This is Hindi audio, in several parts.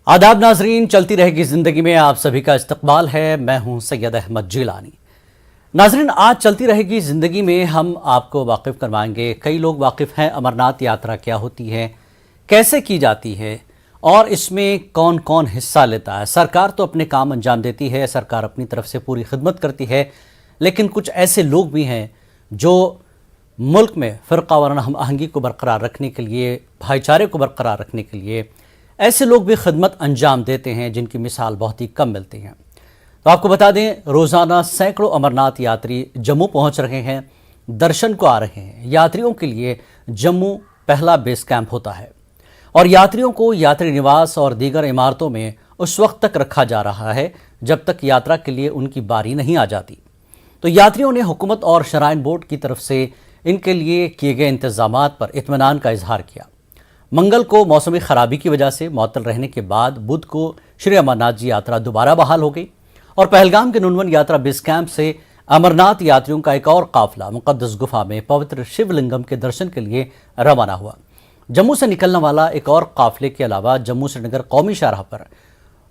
आदाब नाजरीन, चलती रहेगी जिंदगी में आप सभी का इस्तकबाल है। मैं हूं सैयद अहमद जिलानी। नाजरीन, आज चलती रहेगी जिंदगी में हम आपको वाकिफ करवाएंगे। कई लोग वाकिफ हैं अमरनाथ यात्रा क्या होती है, कैसे की जाती है और इसमें कौन कौन हिस्सा लेता है। सरकार तो अपने काम अंजाम देती है, सरकार अपनी तरफ से पूरी खिदमत करती है, लेकिन कुछ ऐसे लोग भी हैं जो मुल्क में फ़िरका वाराना हम आहंगी को बरकरार रखने के लिए, भाईचारे को बरकरार रखने के लिए ऐसे लोग भी खिदमत अंजाम देते हैं जिनकी मिसाल बहुत ही कम मिलती हैं। तो आपको बता दें, रोज़ाना सैकड़ों अमरनाथ यात्री जम्मू पहुंच रहे हैं, दर्शन को आ रहे हैं। यात्रियों के लिए जम्मू पहला बेस कैंप होता है और यात्रियों को यात्री निवास और दीगर इमारतों में उस वक्त तक रखा जा रहा है जब तक यात्रा के लिए उनकी बारी नहीं आ जाती। तो यात्रियों ने हुकूमत और शराइन बोर्ड की तरफ से इनके लिए किए गए इंतजामात पर इत्मीनान का इजहार किया। मंगल को मौसमी खराबी की वजह से मुअत्तल रहने के बाद बुध को श्री अमरनाथ जी यात्रा दोबारा बहाल हो गई और पहलगाम के नुनवन यात्रा बेस कैंप से अमरनाथ यात्रियों का एक और काफिला मुक़द्दस गुफा में पवित्र शिवलिंगम के दर्शन के लिए रवाना हुआ। जम्मू से निकलने वाला एक और काफिले के अलावा जम्मू श्रीनगर कौमी शाहराह पर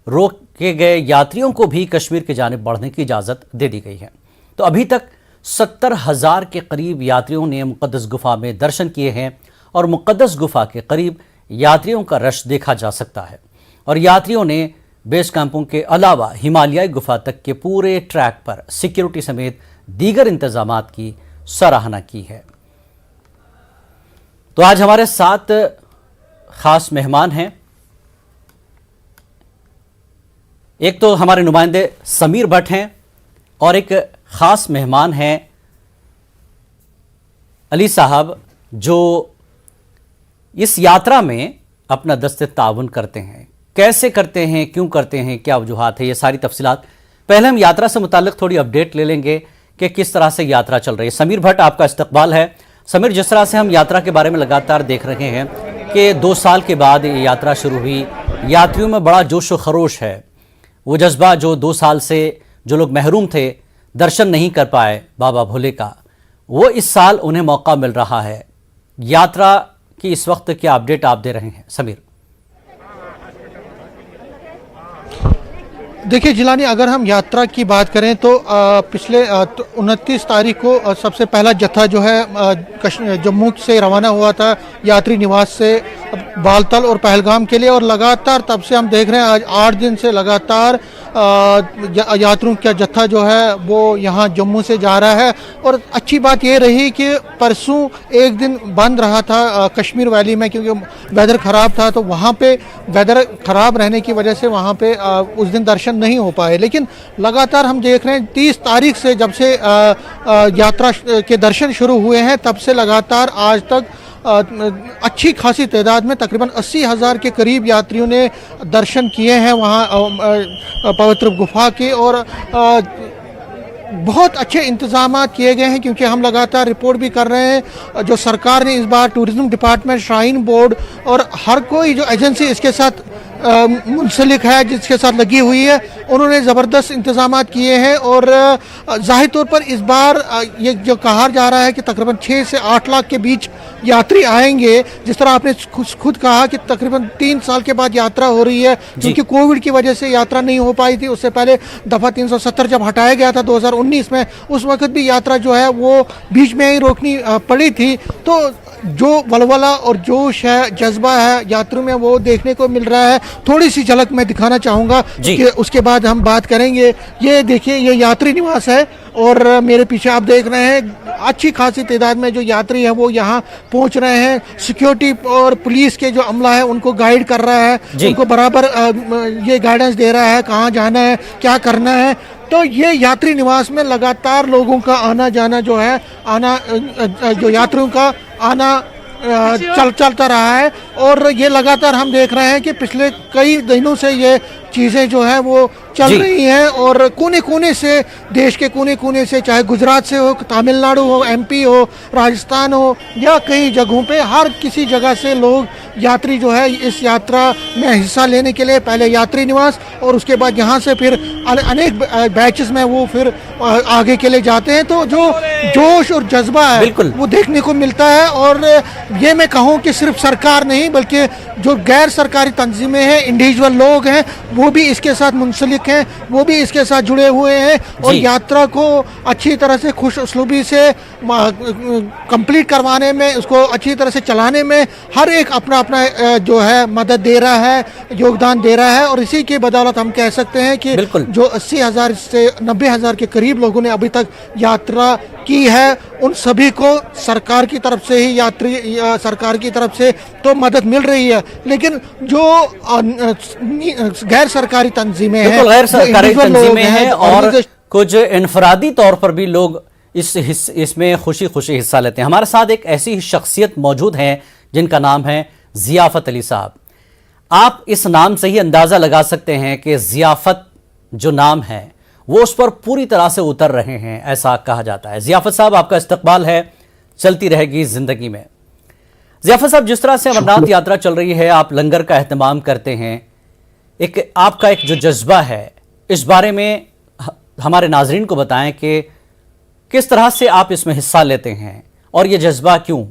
रोके गए यात्रियों को भी कश्मीर की जानिब बढ़ने की इजाज़त दे दी गई है। तो अभी तक 70,000 के करीब यात्रियों ने मुक़द्दस गुफा में दर्शन किए हैं और मुक़द्दस गुफा के करीब यात्रियों का रश देखा जा सकता है। और यात्रियों ने बेस कैंपों के अलावा हिमालयाई गुफा तक के पूरे ट्रैक पर सिक्योरिटी समेत दीगर इंतजामात की सराहना की है। तो आज हमारे साथ खास मेहमान हैं। एक तो हमारे नुमाइंदे समीर भट्ट हैं और एक खास मेहमान हैं अली साहब, जो इस यात्रा में अपना दस्ते ताउन करते हैं। कैसे करते हैं, क्यों करते हैं, क्या वजूहात है, ये सारी तफसीलात पहले हम यात्रा से मुताल्लिक थोड़ी अपडेट ले लेंगे कि किस तरह से यात्रा चल रही है। समीर भट्ट, आपका इस्तकबाल है। समीर, जिस तरह से हम यात्रा के बारे में लगातार देख रहे हैं कि 2 साल के बाद ये यात्रा शुरू हुई, यात्रियों में बड़ा जोश व खरोश है। वो जज्बा जो 2 साल से जो लोग महरूम थे, दर्शन नहीं कर पाए बाबा भोले का, वो इस साल उन्हें मौका मिल रहा है। यात्रा की इस वक्त क्या अपडेट आप दे रहे हैं समीर? देखिए जिलानी, अगर हम यात्रा की बात करें तो पिछले 29 तारीख को सबसे पहला जत्था जो है जम्मू से रवाना हुआ था यात्री निवास से बालतल और पहलगाम के लिए, और लगातार तब से हम देख रहे हैं आज 8 दिन से लगातार यात्रियों का जत्था जो है वो यहाँ जम्मू से जा रहा है। और अच्छी बात ये रही कि परसों एक दिन बंद रहा था कश्मीर वैली में, क्योंकि वेदर ख़राब था, तो वहाँ पे वेदर ख़राब रहने की वजह से वहाँ पे उस दिन दर्शन नहीं हो पाए। लेकिन लगातार हम देख रहे हैं 30 तारीख से जब से यात्रा के दर्शन शुरू हुए हैं, तब से लगातार आज तक अच्छी खासी तादाद में तकरीबन 80,000 के करीब यात्रियों ने दर्शन किए हैं वहाँ पवित्र गुफा के। और बहुत अच्छे इंतजाम किए गए हैं, क्योंकि हम लगातार रिपोर्ट भी कर रहे हैं। जो सरकार ने इस बार टूरिज्म डिपार्टमेंट, श्राइन बोर्ड और हर कोई जो एजेंसी इसके साथ मुंसलिक है, जिसके साथ लगी हुई है, उन्होंने ज़बरदस्त इंतजाम किए हैं। और ज़ाहिर तौर पर इस बार ये जो कहा जा रहा है कि तकरीबन 6 से 8 लाख के बीच यात्री आएंगे। जिस तरह आपने खुद कहा कि तकरीबन 3 साल के बाद यात्रा हो रही है, क्योंकि कोविड की वजह से यात्रा नहीं हो पाई थी। उससे पहले दफ़ा 370 जब हटाया गया था 2019 में, उस वक्त भी यात्रा जो है वो बीच में ही रोकनी पड़ी थी। तो जो वलवला और जोश है, जज्बा है यात्रियों में, वो देखने को मिल रहा है। थोड़ी सी झलक मैं दिखाना चाहूँगा कि उसके बाद हम बात करेंगे। ये देखिए, ये यात्री निवास है और मेरे पीछे आप देख रहे हैं अच्छी खासी तादाद में जो यात्री है वो यहाँ पहुँच रहे हैं। सिक्योरिटी और पुलिस के जो अमला है उनको गाइड कर रहा है, उनको बराबर ये गाइडेंस दे रहा है कहाँ जाना है, क्या करना है। तो ये यात्री निवास में लगातार लोगों का आना जाना जो है, जो यात्रियों का आना चलता रहा है। और ये लगातार हम देख रहे हैं कि पिछले कई दिनों से ये चीज़ें जो है वो चल रही हैं। और कोने कोने से, देश के कोने कोने से, चाहे गुजरात से हो, तमिलनाडु हो, MP हो, राजस्थान हो, या कई जगहों पे, हर किसी जगह से लोग यात्री जो है इस यात्रा में हिस्सा लेने के लिए पहले यात्री निवास और उसके बाद यहाँ से फिर अनेक बैचेस में वो फिर आगे के लिए जाते हैं। तो जो जोश और जज्बा है बिल्कुल। वो देखने को मिलता है। और ये मैं कहूँ कि सिर्फ सरकार नहीं बल्कि जो गैर सरकारी तंजीमें हैं, इंडिविजुअल लोग हैं, वो भी इसके साथ मुंसलिक हैं, वो भी इसके साथ जुड़े हुए हैं और जी। यात्रा को अच्छी तरह से खुश उसलूबी से कंप्लीट करवाने में, उसको अच्छी तरह से चलाने में हर एक अपना अपना जो है मदद दे रहा है, योगदान दे रहा है। और इसी की बदौलत हम कह सकते हैं कि बिल्कुल। जो 80,000 से 90,000 के करीब लोगों ने अभी तक यात्रा की है, उन सभी को सरकार की तरफ से ही सरकार की तरफ से तो मदद मिल रही है, लेकिन जो गैर सरकारी तंजीमें हैं, बिल्कुल गैर सरकारी individual लोग तंजीमें हैं और organization- कुछ इनफरादी तौर पर भी लोग इसमें खुशी खुशी हिस्सा लेते हैं। हमारे साथ एक ऐसी शख्सियत मौजूद है जिनका नाम है जियाफत अली साहब। आप इस नाम से ही अंदाजा लगा सकते हैं कि जियाफत जो नाम है वो उस पर पूरी तरह से उतर रहे हैं, ऐसा कहा जाता है। जियाफत साहब, आपका इस्तकबाल है चलती रहेगी जिंदगी में। जियाफत साहब, जिस तरह से अमरनाथ यात्रा चल रही है, आप लंगर का एहतमाम करते हैं, एक आपका एक जो जज्बा है, इस बारे में हमारे नाजरीन को बताएं कि किस तरह से आप इसमें हिस्सा लेते हैं और ये जज्बा क्यों,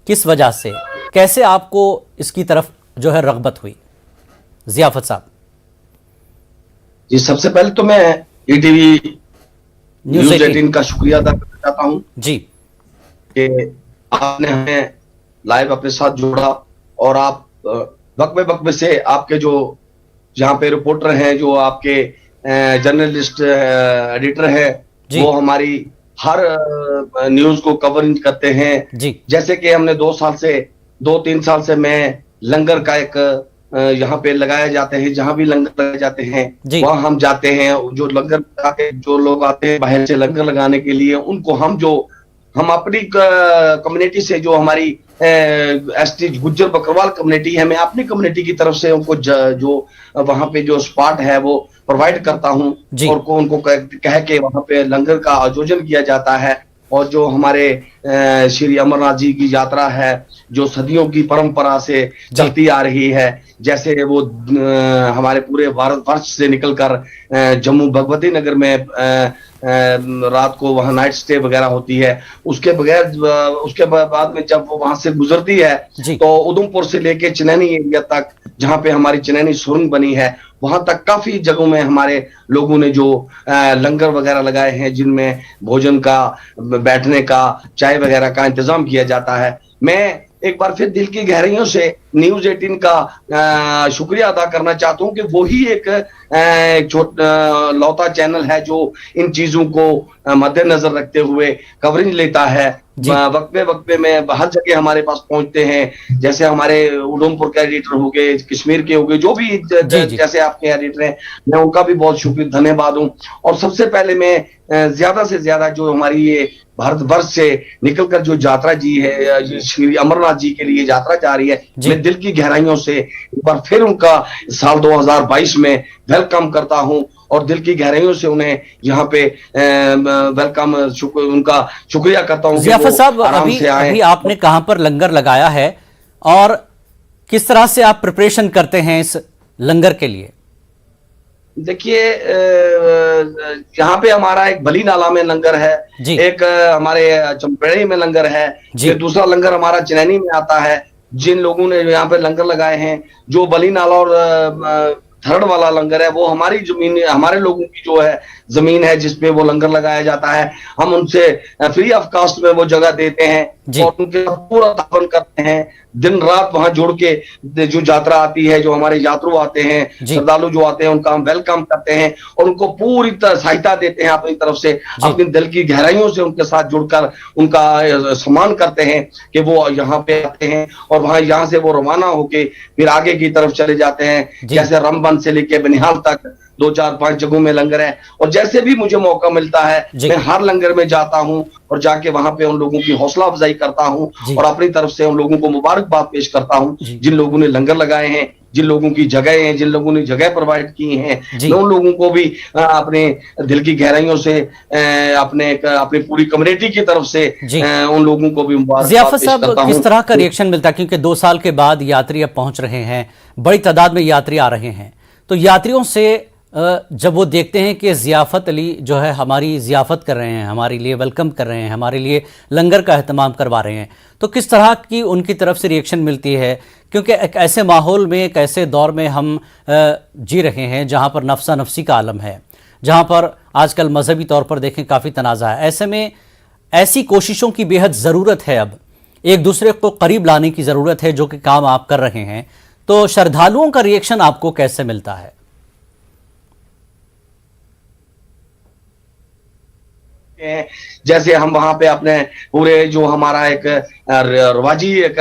किस वजह से, कैसे आपको इसकी तरफ जो है रगबत हुई। जियाफत साहब जी, सबसे पहले तो मैं ईटीवी न्यूज़ न्यूज़ 18 का शुक्रिया अदा करना चाहता हूं जी। कि आपने हमें लाइव अपने साथ जोड़ा और आप वक्फे से आपके जो जहां पे रिपोर्टर हैं, जो आपके जर्नलिस्ट एडिटर हैं, वो हमारी हर न्यूज को कवरिंग करते हैं जी। जैसे कि हमने 2-3 साल से मैं लंगर का एक यहाँ पे लगाए जाते हैं, जहां भी लंगर लगाए जाते हैं वहां हम जाते हैं। जो लंगर लगाते, जो लोग आते हैं बाहर से लंगर लगाने के लिए, उनको हम अपनी कम्युनिटी से, जो हमारी एसटी गुज्जर बकरवाल कम्युनिटी है, मैं अपनी कम्युनिटी की तरफ से उनको जो वहां पे जो स्पॉट है वो प्रोवाइड करता हूं और उनको कह के वहां पे लंगर का आयोजन किया जाता है। और जो हमारे श्री अमरनाथ जी की यात्रा है, जो सदियों की परंपरा से चलती आ रही है, जैसे वो हमारे पूरे भारतवर्ष से निकलकर जम्मू भगवती नगर में रात को वहां नाइट स्टे वगैरह होती है, उसके बाद में जब वो वहां से गुजरती है तो उधमपुर से लेके चनैनी एरिया तक, जहां पे हमारी चनैनी सुरंग बनी है, वहां तक काफी जगहों में हमारे लोगों ने जो लंगर वगैरह लगाए हैं, जिनमें भोजन का, बैठने का, चाय वगैरह का इंतजाम किया जाता है। मैं एक बार फिर दिल की गहराइयों से न्यूज़ 18 का शुक्रिया अदा करना चाहता हूं कि वो ही एक लौता चैनल है जो इन चीजों को मद्देनजर रखते हुए कवरेज लेता है। वक्फे में हर जगह हमारे पास पहुंचते हैं, जैसे हमारे उधमपुर के एडिटर हो गए, कश्मीर के हो गए, जो भी जैसे आपके एडिटर हैं, मैं उनका भी बहुत शुक्रिया धन्यवाद हूं। और सबसे पहले मैं ज्यादा से ज्यादा जो हमारी ये भारतवर्ष से निकलकर जो यात्रा जी है, श्री अमरनाथ जी के लिए यात्रा जा रही है, मैं दिल की गहराइयों से एक बार फिर उनका साल 2022 में वेलकम करता हूं और दिल की गहराइयों से उन्हें यहाँ पे वेलकम उनका शुक्रिया करता हूँ। जियाफत साहब, अभी आपने कहां पर लंगर लगाया है और किस तरह से आप प्रिपरेशन करते हैं इस लंगर के लिए? देखिए, यहाँ पे हमारा एक बली नाला में लंगर है, एक हमारे चंपेड़ी में लंगर है, दूसरा लंगर हमारा चनैनी में आता है। जिन लोगों ने यहाँ पे लंगर लगाए हैं, जो बली नाला और थर्ड वाला लंगर है, वो हमारी जमीन, हमारे लोगों की जो है जमीन है जिसपे वो लंगर लगाया जाता है। हम उनसे फ्री ऑफ कास्ट में वो जगह देते हैं और उनके पूरा तावन करते हैं। दिन रात वहां जुड़ के जो यात्रा आती है, जो हमारे यात्रु आते हैं, श्रद्धालु जो आते हैं, उनका हम वेलकम करते हैं और उनको पूरी तरह सहायता देते हैं अपनी तरफ से, अपनी दिल की गहराइयों से उनके साथ जुड़कर उनका सम्मान करते हैं कि वो यहाँ पे आते हैं और वहां यहाँ से वो रवाना होके फिर आगे की तरफ चले जाते हैं। जैसे रामबन से लेके बनिहाल तक 2-4-5 जगहों में लंगर है और जैसे भी मुझे मौका मिलता है मैं हर लंगर में जाता हूं और जाके वहां पे उन लोगों की हौसला अफजाई करता हूं और अपनी तरफ से उन लोगों को मुबारकबाद पेश करता हूं जिन लोगों ने लंगर लगाए हैं, जिन लोगों की जगह हैं, जिन लोगों ने जगह प्रोवाइड की हैं। मैं उन लोगों को भी अपने दिल की गहराइयों से अपनी पूरी कम्युनिटी की तरफ से उन लोगों को भी मुबारकबाद पेश करता हूं। किस तरह का रिएक्शन मिलता है, क्योंकि 2 साल के बाद यात्री अब पहुंच रहे हैं, बड़ी तादाद में यात्री आ रहे हैं, तो यात्रियों से जब वो देखते हैं कि ज़ियाफ़त अली जो है हमारी ज़ियाफ़त कर रहे हैं, हमारे लिए वेलकम कर रहे हैं, हमारे लिए लंगर का एहतमाम करवा रहे हैं, तो किस तरह की उनकी तरफ से रिएक्शन मिलती है? क्योंकि एक ऐसे माहौल में, एक ऐसे दौर में हम जी रहे हैं जहाँ पर नफसा नफसी का आलम है, जहाँ पर आजकल मजहबी तौर पर देखें काफ़ी तनाज़ा है। ऐसे में ऐसी कोशिशों की बेहद ज़रूरत है, अब एक दूसरे को करीब लाने की ज़रूरत है, जो कि काम आप कर रहे हैं। तो श्रद्धालुओं का रिएक्शन आपको कैसे मिलता है? जैसे हम वहां पे अपने पूरे जो हमारा एक रवाजी एक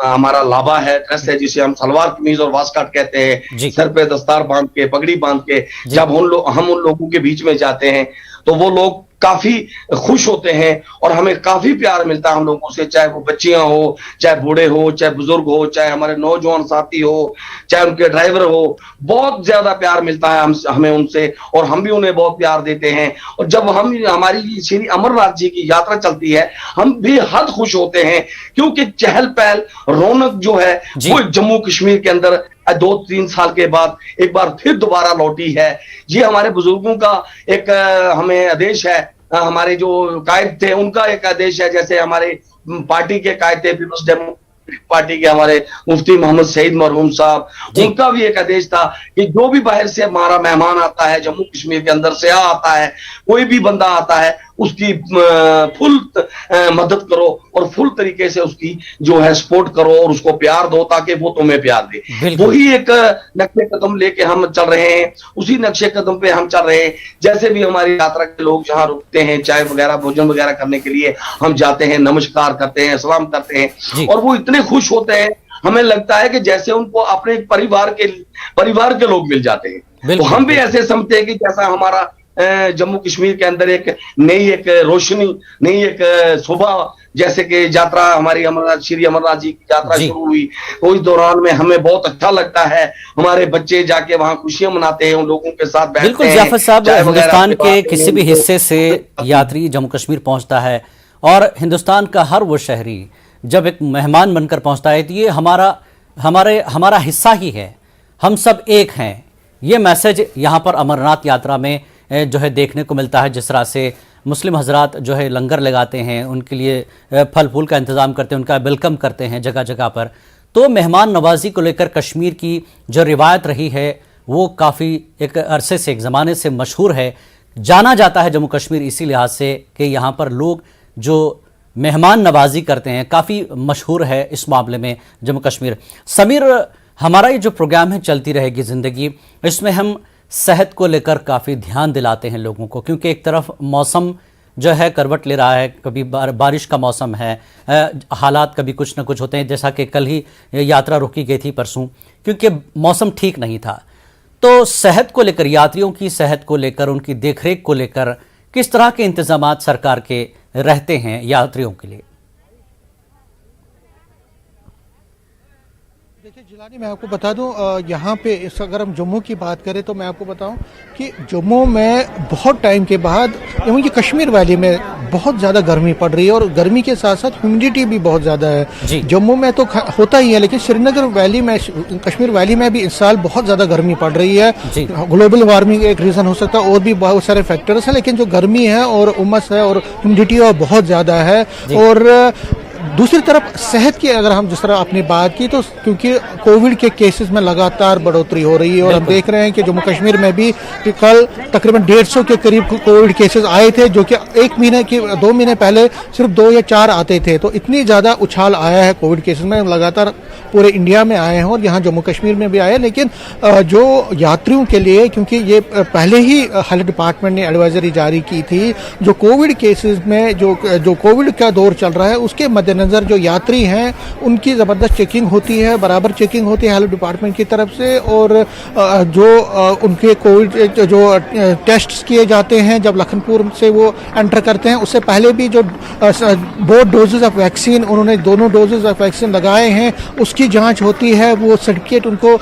हमारा लाबा है, ड्रेस है, जिसे हम सलवार कमीज और वास्कट कहते हैं, सर पे दस्तार बांध के, पगड़ी बांध के जब हम उन लोगों के बीच में जाते हैं तो वो लोग काफी खुश होते हैं और हमें काफी प्यार मिलता है हम लोगों से, चाहे वो बच्चियां हो, चाहे बूढ़े हो, चाहे बुजुर्ग हो, चाहे हमारे नौजवान साथी हो, चाहे उनके ड्राइवर हो, बहुत ज्यादा प्यार मिलता है हमें उनसे और हम भी उन्हें बहुत प्यार देते हैं। और जब हमारी श्री अमरनाथ जी की यात्रा चलती है हम भी हद खुश होते हैं, क्योंकि चहल पहल रौनक जो है वो जम्मू कश्मीर के अंदर 2-3 साल के बाद एक बार फिर दोबारा लौटी है। ये हमारे बुजुर्गों का एक हमें आदेश है, हमारे जो कायद थे उनका एक आदेश है। जैसे हमारे पार्टी के कायद थे पीपल्स डेमोक्रेटिक पार्टी के हमारे मुफ्ती मोहम्मद सईद मरहूम साहब, उनका भी एक आदेश था कि जो भी बाहर से हमारा मेहमान आता है, जम्मू कश्मीर के अंदर से आता है, कोई भी बंदा आता है, उसकी फुल मदद करो और फुल तरीके से उसकी जो है सपोर्ट करो और उसको प्यार दो ताकि वो तुम्हें प्यार दे। वही एक नक्शे कदम लेके हम चल रहे हैं, उसी नक्शे कदम पे हम चल रहे हैं। जैसे भी हमारी यात्रा के लोग जहाँ रुकते हैं, चाय वगैरह भोजन वगैरह करने के लिए हम जाते हैं, नमस्कार करते हैं, सलाम करते हैं और वो इतने खुश होते हैं, हमें लगता है कि जैसे उनको अपने परिवार के लोग मिल जाते हैं। तो हम भी ऐसे समझते हैं कि जैसा हमारा जम्मू कश्मीर के अंदर एक नई एक रोशनी, नई एक सुबह, जैसे कि यात्रा हमारी श्री अमरनाथ जी की यात्रा शुरू हुई, तो इस दौरान में हमें बहुत अच्छा लगता है। हमारे बच्चे जाके वहां खुशियां मनाते हैं, उन लोगों के साथ बैठते हैं। बिल्कुल जाफर साहब, हिंदुस्तान के किसी भी हिस्से से यात्री जम्मू कश्मीर पहुंचता है और हिंदुस्तान का हर वो शहरी जब एक मेहमान बनकर पहुंचता है तो ये हमारा हिस्सा ही है, हम सब एक हैं। ये मैसेज यहाँ पर अमरनाथ यात्रा में जो है देखने को मिलता है। जिस तरह से मुस्लिम हजरात जो है लंगर लगाते हैं, उनके लिए फल फूल का इंतज़ाम करते हैं, उनका वेलकम करते हैं जगह जगह पर, तो मेहमान नवाजी को लेकर कश्मीर की जो रिवायत रही है वो काफ़ी एक अरसे से, एक ज़माने से मशहूर है। जाना जाता है जम्मू कश्मीर इसी लिहाज से कि यहाँ पर लोग जो मेहमान नवाजी करते हैं, काफ़ी मशहूर है इस मामले में जम्मू कश्मीर। समीर, हमारा ये जो प्रोग्राम है चलती रहेगी ज़िंदगी, इसमें हम सेहत को लेकर काफ़ी ध्यान दिलाते हैं लोगों को, क्योंकि एक तरफ मौसम जो है करवट ले रहा है, कभी बारिश का मौसम है, हालात कभी कुछ ना कुछ होते हैं, जैसा कि कल ही यात्रा रोकी गई थी परसों क्योंकि मौसम ठीक नहीं था। तो सेहत को लेकर, यात्रियों की सेहत को लेकर, उनकी देखरेख को लेकर किस तरह के इंतजामात सरकार के रहते हैं यात्रियों के लिए? देखिए जिलानी, मैं आपको बता दूं, यहाँ पे अगर हम जम्मू की बात करें तो मैं आपको बताऊं कि जम्मू में बहुत टाइम के बाद, क्योंकि कश्मीर वैली में बहुत ज़्यादा गर्मी पड़ रही है और गर्मी के साथ साथ ह्यूमिडिटी भी बहुत ज़्यादा है। जम्मू में तो होता ही है, लेकिन श्रीनगर वैली में, कश्मीर वैली में भी इस साल बहुत ज़्यादा गर्मी पड़ रही है। ग्लोबल वार्मिंग एक रीज़न हो सकता है और भी बहुत सारे फैक्टर्स हैं, लेकिन जो गर्मी है और उमस है और ह्यूमिडिटी बहुत ज़्यादा है। और दूसरी तरफ सेहत की अगर हम जिस तरह आपने बात की, तो क्योंकि कोविड के केसेस में लगातार बढ़ोतरी हो रही है और हम देख रहे हैं कि जम्मू कश्मीर में भी कल तकरीबन 150 के करीब कोविड केसेस आए थे, जो कि 2 महीने पहले सिर्फ 2 या 4 आते थे। तो इतनी ज़्यादा उछाल आया है कोविड केसेस में, लगातार पूरे इंडिया में आए हैं और यहाँ जम्मू कश्मीर में भी आए। लेकिन जो यात्रियों के लिए, क्योंकि ये पहले ही हेल्थ डिपार्टमेंट ने एडवाइजरी जारी की थी, जो कोविड केसेस में जो कोविड का दौर चल रहा है उसके मद्देनजर जो यात्री हैं उनकी ज़बरदस्त चेकिंग होती है, बराबर चेकिंग होती है हेल्थ डिपार्टमेंट की तरफ से। और जो उनके कोविड जो टेस्ट किए जाते हैं जब लखनपुर से वो एंटर करते हैं, उससे पहले भी जो बोथ डोजेज ऑफ वैक्सीन, उन्होंने दोनों डोजेज ऑफ वैक्सीन लगाए हैं, उसकी जांच होती है। वो सर्टिफिकेट उनको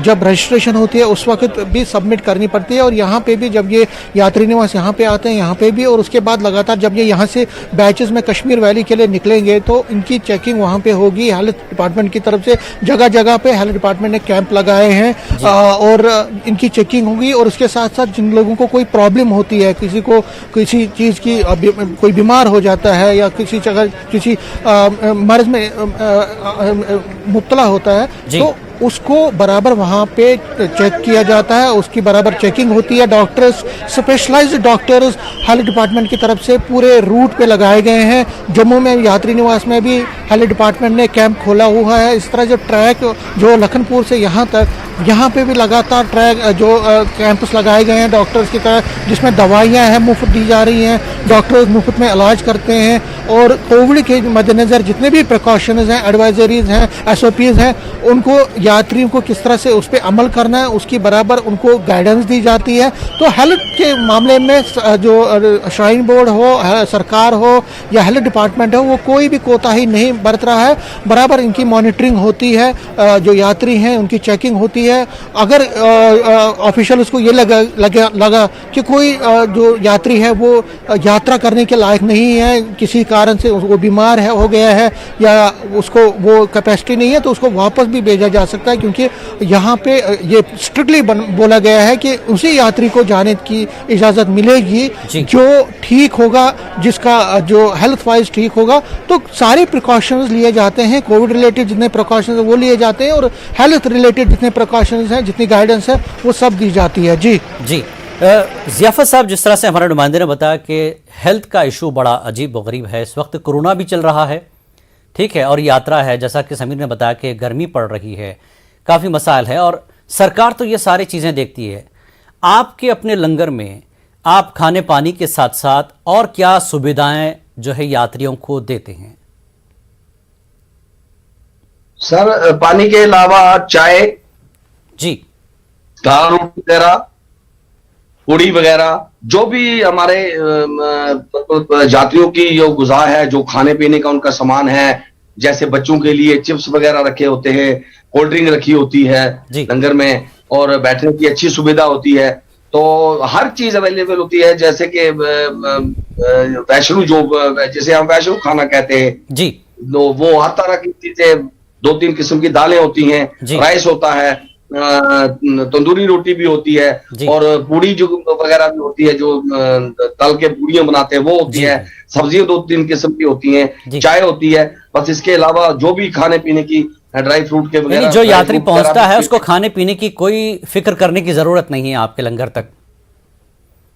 जब रजिस्ट्रेशन होती है उस वक्त भी सबमिट करनी पड़ती है। और यहाँ पे भी जब ये यात्री निवास यहाँ पे आते हैं, यहाँ पे भी, और उसके बाद लगातार जब ये यहाँ से बैचेस में कश्मीर वैली के लिए निकलेंगे तो इनकी चेकिंग वहाँ पे होगी हेल्थ डिपार्टमेंट की तरफ से। जगह जगह पे हेल्थ डिपार्टमेंट ने कैंप लगाए हैं और इनकी चेकिंग होगी। और उसके साथ साथ जिन लोगों को कोई प्रॉब्लम होती है, किसी को किसी चीज़ की कोई बीमार हो जाता है या किसी जगह किसी मर्ज में मुब्तला होता है, तो उसको बराबर वहाँ पे चेक किया जाता है, उसकी बराबर चेकिंग होती है। Doctors, specialised doctors health department की तरफ से पूरे रूट पे लगाए गए हैं। जम्मू में यात्री निवास में भी हेल्थ डिपार्टमेंट ने कैंप खोला हुआ है। इस तरह जो ट्रैक जो लखनपुर से यहाँ तक, यहाँ पे भी लगातार ट्रैक जो कैंपस लगाए गए हैं डॉक्टर्स की तरह, जिसमें दवाइयाँ हैं मुफ्त दी जा रही हैं, डॉक्टर्स मुफ्त में इलाज करते हैं। और कोविड के मद्देनज़र जितने भी प्रिकॉशंस हैं, एडवाइजरीज हैं, SOPs हैं, उनको यात्रियों को किस तरह से उस पर अमल करना है उसकी बराबर उनको गाइडेंस दी जाती है। तो हेल्थ के मामले में जो श्राइन बोर्ड हो, सरकार हो या हेल्थ डिपार्टमेंट हो, वो कोई भी कोताही नहीं बरत रहा है। बराबर इनकी मॉनिटरिंग होती है, जो यात्री हैं उनकी चेकिंग होती है। अगर ऑफिशियल उसको ये लगा कि कोई जो यात्री है वो यात्रा करने के लायक नहीं है, किसी कारण से वो बीमार है, हो गया है या उसको वो कैपेसिटी नहीं है, तो उसको वापस भी भेजा जा सकता है। क्योंकि यहाँ पे ये स्ट्रिक्टली बोला गया है कि उसी यात्री को जाने की इजाज़त मिलेगी जो ठीक होगा, जिसका जो हेल्थ वाइज ठीक होगा। तो सारे प्रिकॉशंस लिए जाते हैं, कोविड रिलेटेड जितने प्रिकॉशंस वो लिए जाते हैं और हेल्थ रिलेटेड जितने प्रिकॉशंस हैं, जितनी गाइडेंस है, वो सब दी जाती है। जी जी ज़ियाफ़त साहब, जिस तरह से हमारे नुमाइंदे ने बताया कि हेल्थ का इशू बड़ा अजीब व गरीब है। इस वक्त कोरोना भी चल रहा है, ठीक है, और यात्रा है, जैसा कि समीर ने बताया कि गर्मी पड़ रही है, काफ़ी मसाइल है और सरकार तो ये सारी चीज़ें देखती है। आपके अपने लंगर में आप खाने पानी के साथ साथ और क्या सुविधाएं जो है यात्रियों को देते हैं? सर, पानी के अलावा चाय, जी, दाल वगैरह, पूड़ी वगैरह, जो भी हमारे यात्रियों की जो गुज़ा है, जो खाने पीने का उनका सामान है, जैसे बच्चों के लिए चिप्स वगैरह रखे होते हैं, कोल्ड ड्रिंक रखी होती है लंगर में, और बैठने की अच्छी सुविधा होती है। तो हर चीज अवेलेबल होती है। जैसे कि वैष्णो, जो जैसे हम वैष्णो खाना कहते हैं जी, तो वो हर तरह की चीजें, 2-3 किस्म की दालें होती हैं, राइस होता है, तंदूरी रोटी भी होती है, और पूड़ी जो वगैरह भी होती है, जो तल के पूड़ियां बनाते हैं वो होती है, सब्जियां 2-3 किस्म की होती हैं, चाय होती है। बस इसके अलावा जो भी खाने पीने की ड्राई फ्रूट के वगैरह, जो यात्री पहुंचता है उसको खाने पीने की कोई फिक्र करने की जरूरत नहीं है आपके लंगर तक?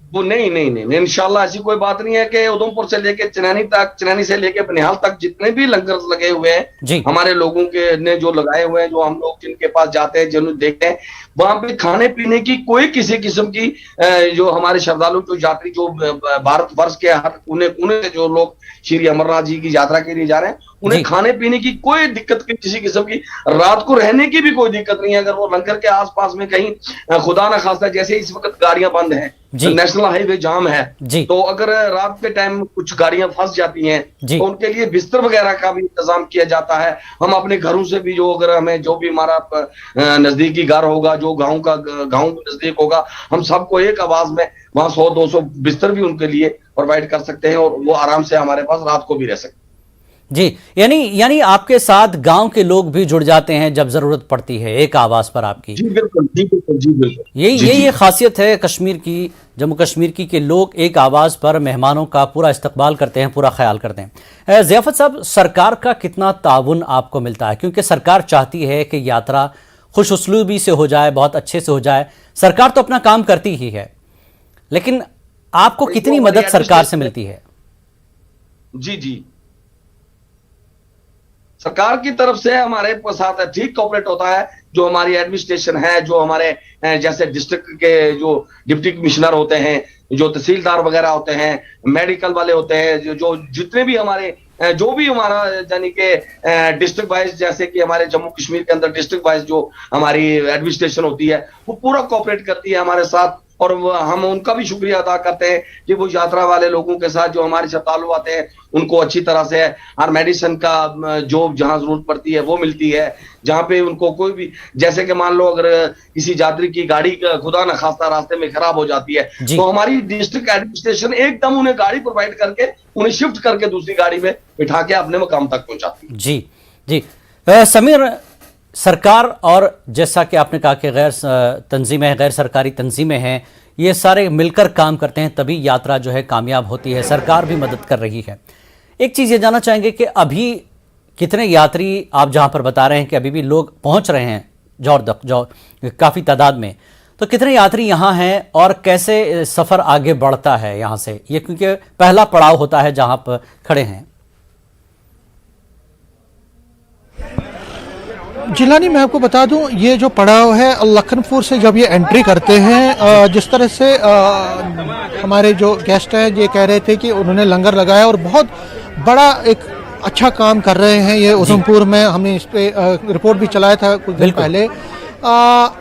वो नहीं, इंशाल्लाह ऐसी कोई बात नहीं है। कि उधमपुर से लेके चनैनी तक, चनैनी से लेके बनिहाल तक जितने भी लंगर लगे हुए हैं हमारे लोगों के ने जो लगाए हुए हैं, जो हम लोग जिनके पास जाते हैं, जिन्हें देखते हैं, वहां पे खाने पीने की कोई किसी किस्म की, जो हमारे श्रद्धालु, जो यात्री, जो भारत वर्ष के हर कोने कोने से जो लोग श्री अमरनाथ जी की यात्रा के लिए जा रहे हैं, उन्हें खाने पीने की कोई दिक्कत की, किसी किस्म की, रात को रहने की भी कोई दिक्कत नहीं है। अगर वो लंगर के आसपास में कहीं खुदा ना खास्ता, जैसे इस वक्त गाड़ियां बंद हैं, नेशनल हाईवे जाम है, तो अगर रात के टाइम कुछ गाड़ियां फंस जाती हैं, तो उनके लिए बिस्तर वगैरह का भी इंतजाम किया जाता है। हम अपने घरों से भी, जो अगर हमें जो भी हमारा नजदीकी घर होगा, जो गाँव नजदीक होगा, हम सबको एक आवाज में वहां 100-200 बिस्तर भी उनके लिए प्रोवाइड कर सकते हैं, और वो आराम से हमारे पास रात को भी रह सकते हैं। जी, यानी आपके साथ गांव के लोग भी जुड़ जाते हैं जब जरूरत पड़ती है, एक आवाज पर आपकी। जी बिल्कुल, जी बिल्कुल, जी बिल्कुल। यही खासियत है कश्मीर की, जम्मू कश्मीर की, कि लोग एक आवाज पर मेहमानों का पूरा इस्तकबाल करते हैं, पूरा ख्याल करते हैं। ज़ियाफ़त साहब, सरकार का कितना ताउन आपको मिलता है? क्योंकि सरकार चाहती है कि यात्रा खुश उसलूबी से हो जाए, बहुत अच्छे से हो जाए। सरकार तो अपना काम करती ही है, लेकिन आपको कितनी मदद सरकार से मिलती है? जी, सरकार की तरफ से हमारे साथ ठीक कोऑपरेट होता है। जो हमारी एडमिनिस्ट्रेशन है, जो हमारे जैसे डिस्ट्रिक्ट के जो डिप्टी कमिश्नर होते हैं, जो तहसीलदार वगैरह होते हैं, मेडिकल वाले होते हैं, जो जितने भी हमारे, जो भी हमारा यानी कि डिस्ट्रिक्ट वाइज, जैसे कि हमारे जम्मू कश्मीर के अंदर डिस्ट्रिक्ट वाइज जो हमारी एडमिनिस्ट्रेशन होती है, वो पूरा कोऑपरेट करती है हमारे साथ। और हम उनका भी शुक्रिया अदा करते हैं कि वो यात्रा वाले लोगों के साथ जो हमारे श्रद्धालु आते हैं उनको अच्छी तरह से हर मेडिसिन का जो जहां जरूरत पड़ती है वो मिलती है। जहां पे उनको कोई भी, जैसे कि मान लो अगर किसी यात्री की गाड़ी खुदा न खास्ता रास्ते में खराब हो जाती है तो हमारी डिस्ट्रिक्ट एडमिनिस्ट्रेशन एकदम उन्हें गाड़ी प्रोवाइड करके उन्हें शिफ्ट करके दूसरी गाड़ी में बिठा के अपने मकाम तक पहुंचाती है। जी जी समीर, सरकार और जैसा कि आपने कहा कि गैर तंजीमें, गैर सरकारी तंजीमें हैं, ये सारे मिलकर काम करते हैं तभी यात्रा जो है कामयाब होती है। सरकार भी मदद कर रही है। एक चीज़ ये जानना चाहेंगे कि अभी कितने यात्री आप जहां पर बता रहे हैं कि अभी भी लोग पहुंच रहे हैं जो काफ़ी तादाद में, तो कितने यात्री यहाँ हैं और कैसे सफ़र आगे बढ़ता है यहाँ से, ये क्योंकि पहला पड़ाव होता है जहां पर खड़े हैं। जिलानी, मैं आपको बता दूं, ये जो पड़ाव है लखनपुर से जब ये एंट्री करते हैं, जिस तरह से हमारे जो गेस्ट हैं ये कह रहे थे कि उन्होंने लंगर लगाया और बहुत बड़ा एक अच्छा काम कर रहे हैं ये उधमपुर में। हमने इस पे रिपोर्ट भी चलाया था कुछ दिन पहले।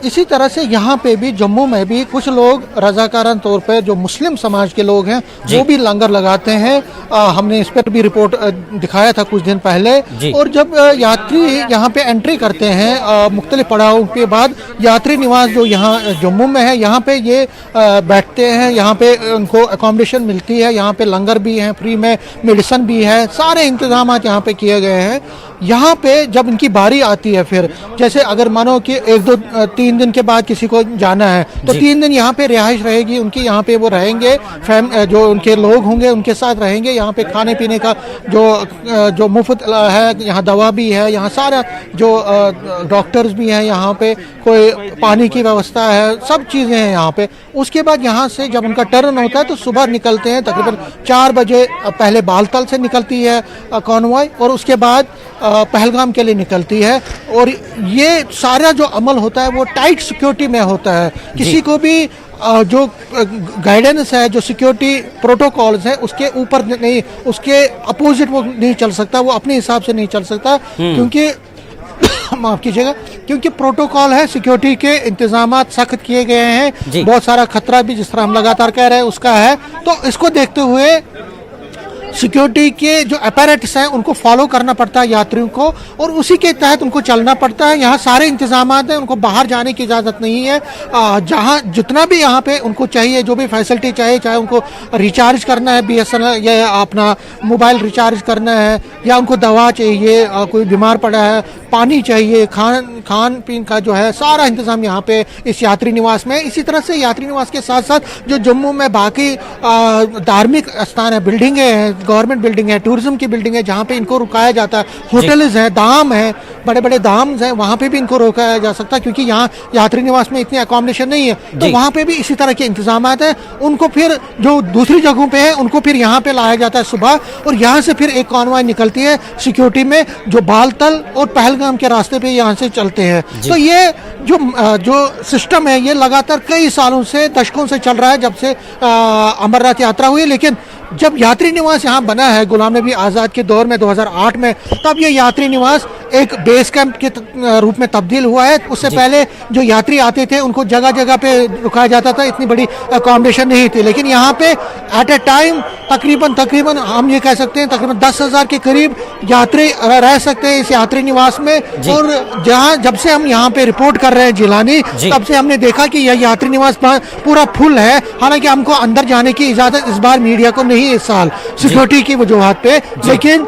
इसी तरह से यहाँ पे भी जम्मू में भी कुछ लोग रजाकारान तौर पे जो मुस्लिम समाज के लोग हैं वो भी लंगर लगाते हैं। हमने इस पर भी रिपोर्ट दिखाया था कुछ दिन पहले। और जब यात्री यहाँ पे एंट्री करते हैं मुख्तलिफ पड़ावों के बाद, यात्री निवास जो यहाँ जम्मू में है, यहाँ पे ये बैठते हैं, यहाँ पे उनको अकोमोडेशन मिलती है, यहाँ पे लंगर भी है, फ्री में मेडिसिन भी है, सारे इंतजाम यहाँ पे किए गए हैं। यहाँ पे जब इनकी बारी आती है, फिर जैसे अगर मानो कि 1-2-3 दिन के बाद किसी को जाना है तो 3 दिन यहाँ पे रिहाइश रहेगी उनकी, यहाँ पे वो रहेंगे, जो उनके लोग होंगे उनके साथ रहेंगे। यहाँ पे खाने पीने का जो मुफ्त है, यहाँ दवा भी है, यहाँ सारा जो डॉक्टर्स भी हैं, यहाँ पे कोई पानी की व्यवस्था है, सब चीज़ें हैं यहाँ पे। उसके बाद यहाँ से जब उनका टर्न होता है तो सुबह निकलते हैं, तकरीबन 4 बजे पहले बालतल से निकलती है कॉन्वॉय और उसके बाद पहलगाम के लिए निकलती है। और ये सारा जो अमल होता है वो टाइट सिक्योरिटी में होता है। किसी को भी जो गाइडेंस है, जो सिक्योरिटी प्रोटोकॉल्स है, उसके ऊपर नहीं, उसके अपोजिट वो नहीं चल सकता, वो अपने हिसाब से नहीं चल सकता, क्योंकि माफ कीजिएगा, क्योंकि प्रोटोकॉल है, सिक्योरिटी के इंतजाम सख्त किए गए हैं। बहुत सारा खतरा भी, जिस तरह हम लगातार कह रहे हैं, उसका है। तो इसको देखते हुए सिक्योरिटी के जो अपैरेटस हैं उनको फॉलो करना पड़ता है यात्रियों को, और उसी के तहत उनको चलना पड़ता है। यहाँ सारे इंतजाम हैं, उनको बाहर जाने की इजाज़त नहीं है। जहाँ जितना भी यहाँ पे उनको चाहिए, जो भी फैसिलिटी चाहिए, चाहे उनको रिचार्ज करना है BSNL या अपना मोबाइल रिचार्ज करना है, या उनको दवा चाहिए, कोई बीमार पड़ा है, पानी चाहिए, खान पीन का जो है सारा इंतज़ाम यहाँ पे इस यात्री निवास में। इसी तरह से यात्री निवास के साथ साथ जो जम्मू में बाकी धार्मिक स्थान है, बिल्डिंगें हैं, गवर्नमेंट बिल्डिंग है, टूरिज्म की बिल्डिंग है, जहाँ पे इनको रुकाया जाता है, होटल्स हैं, दाम है, बड़े बड़े दाम हैं, वहाँ पे भी इनको रोका जा सकता है, क्योंकि यहाँ यात्री निवास में इतनी अकोमोडेशन नहीं है। तो वहाँ पे भी इसी तरह के इंतजाम हैं। उनको फिर जो दूसरी जगहों पे है उनको फिर यहाँ पे लाया जाता है सुबह, और यहाँ से फिर एक कॉन्वॉय निकलती है सिक्योरिटी में, जो बालतल और पहलगाम के रास्ते पे यहाँ से चलते हैं। तो ये जो सिस्टम है ये लगातार कई सालों से, दशकों से चल रहा है, जब से अमरनाथ यात्रा हुई। लेकिन जब यात्री निवास यहाँ बना है गुलाम नबी आज़ाद के दौर में 2008 में, तब ये यात्री निवास एक बेस कैंप के रूप में तब्दील हुआ है। उससे पहले जो यात्री आते थे उनको जगह जगह पे रुकाया जाता था, इतनी बड़ी अकोमोडेशन नहीं थी। लेकिन यहाँ पे एट ए टाइम तकरीबन हम ये कह सकते हैं तकरीबन 10,000 के करीब यात्री रह सकते हैं इस यात्री निवास में। और जब से हम यहाँ पे रिपोर्ट कर रहे हैं जिलानी, तब से हमने देखा कि यह यात्री निवास पूरा फुल है। हालांकि हमको अंदर जाने की इजाजत इस बार मीडिया को नहीं, इस साल सिक्योरिटी की वजूहात पे, लेकिन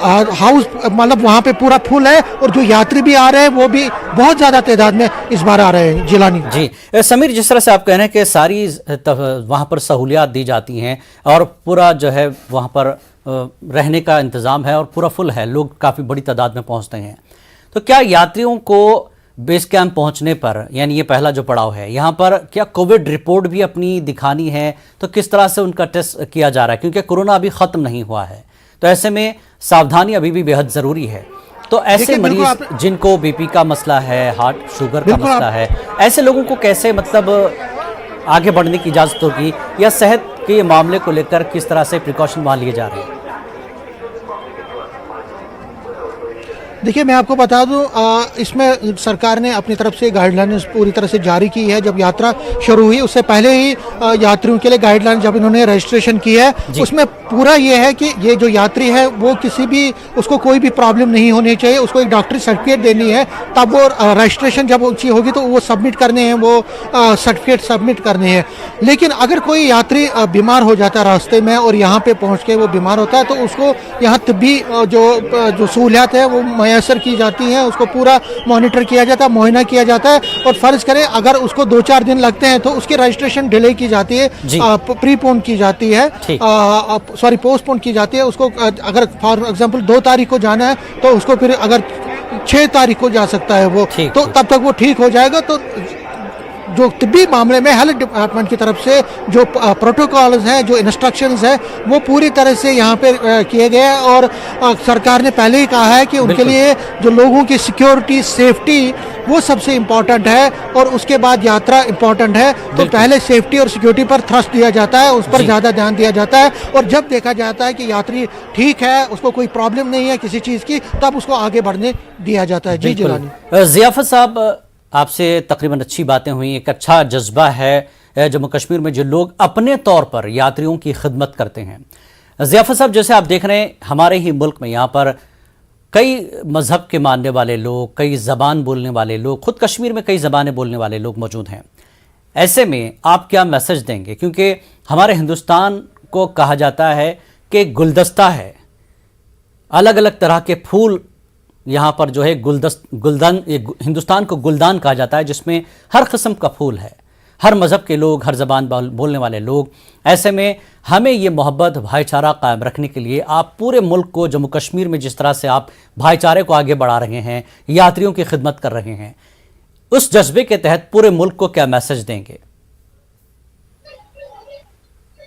हाउस मतलब वहाँ पे पूरा फुल है, और जो यात्री भी आ रहे हैं वो भी बहुत ज्यादा तादाद में इस बार आ रहे हैं। जिलानी जी समीर, जिस तरह से आप कह रहे हैं कि सारी वहाँ पर सहूलियात दी जाती हैं और पूरा जो है वहाँ पर रहने का इंतज़ाम है और पूरा फुल है, लोग काफ़ी बड़ी तादाद में पहुँचते हैं, तो क्या यात्रियों को बेस कैंप पहुंचने पर, यानी ये पहला जो पड़ाव है, यहाँ पर क्या कोविड रिपोर्ट भी अपनी दिखानी है? तो किस तरह से उनका टेस्ट किया जा रहा है, क्योंकि कोरोना अभी ख़त्म नहीं हुआ है, तो ऐसे में सावधानी अभी भी बेहद ज़रूरी है। तो ऐसे मरीज जिनको बीपी का मसला है, हार्ट शुगर का मसला है, ऐसे लोगों को कैसे मतलब आगे बढ़ने की इजाज़त होगी, या सेहत के मामले को लेकर किस तरह से प्रिकॉशन वहाँ लिए जा रहे हैं? देखिए, मैं आपको बता दूं, इसमें सरकार ने अपनी तरफ से गाइडलाइंस पूरी तरह से जारी की है। जब यात्रा शुरू हुई उससे पहले ही यात्रियों के लिए गाइडलाइन जब इन्होंने रजिस्ट्रेशन की है, उसमें पूरा ये है कि ये जो यात्री है वो किसी भी उसको कोई भी प्रॉब्लम नहीं होनी चाहिए, उसको एक डॉक्टरी सर्टिफिकेट देनी है, तब वो रजिस्ट्रेशन जब उसकी होगी तो वो सबमिट करने हैं, वो सर्टिफिकेट सबमिट करने हैं। लेकिन अगर कोई यात्री बीमार हो जाता है रास्ते में और यहाँ पे पहुँच के वो बीमार होता है तो उसको यहाँ तिब्बी जो सहूलियात है वो मैसर की जाती हैं, उसको पूरा मॉनिटर किया जाता है, मुआयना किया जाता है, और फर्ज करें अगर उसको 2-4 दिन लगते हैं तो उसकी रजिस्ट्रेशन डिले की जाती है, प्रीपोन की जाती है, पोस्टपोन की जाती है। उसको अगर फॉर एग्जांपल 2 तारीख को जाना है तो उसको फिर अगर 6 तारीख को जा सकता है वो, तो तब तक वो ठीक हो जाएगा। तो जो तिब्बी मामले में हेल्थ डिपार्टमेंट की तरफ से जो प्रोटोकॉल्स हैं, जो इंस्ट्रक्शंस हैं, वो पूरी तरह से यहाँ पे किए गए हैं। और सरकार ने पहले ही कहा है कि उनके लिए जो लोगों की सिक्योरिटी, सेफ्टी, वो सबसे इम्पोर्टेंट है और उसके बाद यात्रा इम्पोर्टेंट है। तो पहले सेफ्टी और सिक्योरिटी पर थ्रस्ट दिया जाता है, उस पर ज़्यादा ध्यान दिया जाता है, और जब देखा जाता है कि यात्री ठीक है, उसको कोई प्रॉब्लम नहीं है किसी चीज़ की, तब उसको आगे बढ़ने दिया जाता है। जी जिलानी। ज़ियाफत साहब, आपसे तकरीबन अच्छी बातें हुई, एक अच्छा जज्बा है जम्मू कश्मीर में जो लोग अपने तौर पर यात्रियों की खिदमत करते हैं। ज़ियाफत साहब, जैसे आप देख रहे हैं हमारे ही मुल्क में यहाँ पर कई मज़हब के मानने वाले लोग, कई ज़बान बोलने वाले लोग, ख़ुद कश्मीर में कई ज़बानें बोलने वाले लोग मौजूद हैं। ऐसे में आप क्या मैसेज देंगे? क्योंकि हमारे हिंदुस्तान को कहा जाता है कि गुलदस्ता है, अलग अलग तरह के फूल यहाँ पर जो है गुलदान, हिंदुस्तान को गुलदान कहा जाता है, जिसमें हर किस्म का फूल है, हर मज़हब के लोग, हर ज़बान बोलने वाले लोग। ऐसे में हमें ये मोहब्बत, भाईचारा कायम रखने के लिए आप पूरे मुल्क को, जम्मू कश्मीर में जिस तरह से आप भाईचारे को आगे बढ़ा रहे हैं, यात्रियों की खिदमत कर रहे हैं, उस जज्बे के तहत पूरे मुल्क को क्या मैसेज देंगे?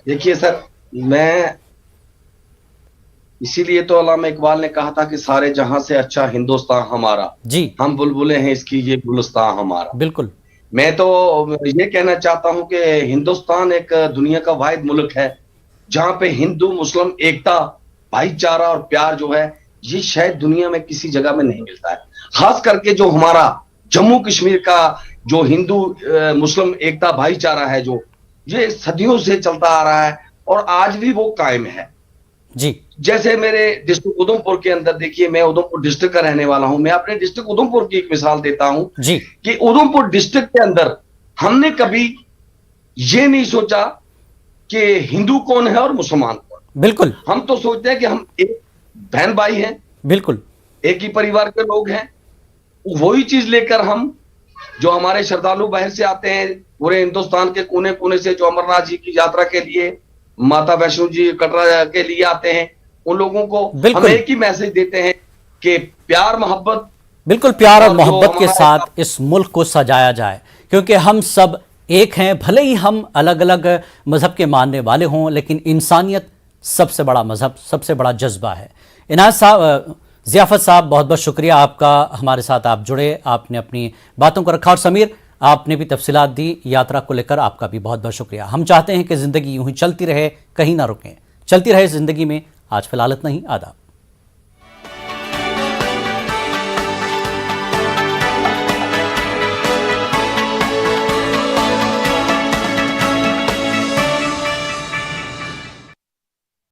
देखिए सर, मैं इसीलिए तो अल्लामा इकबाल ने कहा था कि सारे जहां से अच्छा हिंदुस्तान हमारा, जी, हम बुलबुलें हैं इसकी ये गुलिस्तान हमारा। बिल्कुल। मैं तो ये कहना चाहता हूं कि हिंदुस्तान एक दुनिया का वाहिद मुल्क है जहां पे हिंदू मुस्लिम एकता, भाईचारा और प्यार जो है, ये शायद दुनिया में किसी जगह में नहीं मिलता है। खास करके जो हमारा जम्मू कश्मीर का जो हिंदू मुस्लिम एकता भाईचारा है, जो ये सदियों से चलता आ रहा है और आज भी वो कायम है। जी, जैसे मेरे डिस्ट्रिक्ट उधमपुर के अंदर, देखिए मैं उधमपुर डिस्ट्रिक्ट का रहने वाला हूं, मैं अपने डिस्ट्रिक्ट उधमपुर की एक मिसाल देता हूं जी, कि उधमपुर डिस्ट्रिक्ट के अंदर हमने कभी ये नहीं सोचा कि हिंदू कौन है और मुसलमान कौन। बिल्कुल, हम तो सोचते हैं कि हम एक बहन भाई हैं, बिल्कुल एक ही परिवार के लोग हैं। वही चीज लेकर हम, जो हमारे श्रद्धालु बाहर से आते हैं, पूरे हिंदुस्तान के कोने कोने से, जो अमरनाथ जी की यात्रा के लिए, माता वैष्णो जी कटरा के लिए आते हैं, उन लोगों को हम एक ही मैसेज देते हैं कि प्यार मोहब्बत, बिल्कुल प्यार और मोहब्बत के साथ इस मुल्क को सजाया जाए, क्योंकि हम सब एक हैं। भले ही हम अलग अलग मजहब के मानने वाले हों, लेकिन इंसानियत सबसे बड़ा मजहब, सबसे बड़ा जज्बा है। इनायत साहब, ज़ियाफत साहब, बहुत बहुत शुक्रिया आपका, हमारे साथ आप जुड़े, आपने अपनी बातों को रखा, और समीर आपने भी तफसीलात दी यात्रा को लेकर, आपका भी बहुत बहुत शुक्रिया। हम चाहते हैं कि ज़िंदगी यूं ही चलती रहे, कहीं ना रुकें, चलती रहे ज़िंदगी में। आज फिलहाल इतना ही, आदाब।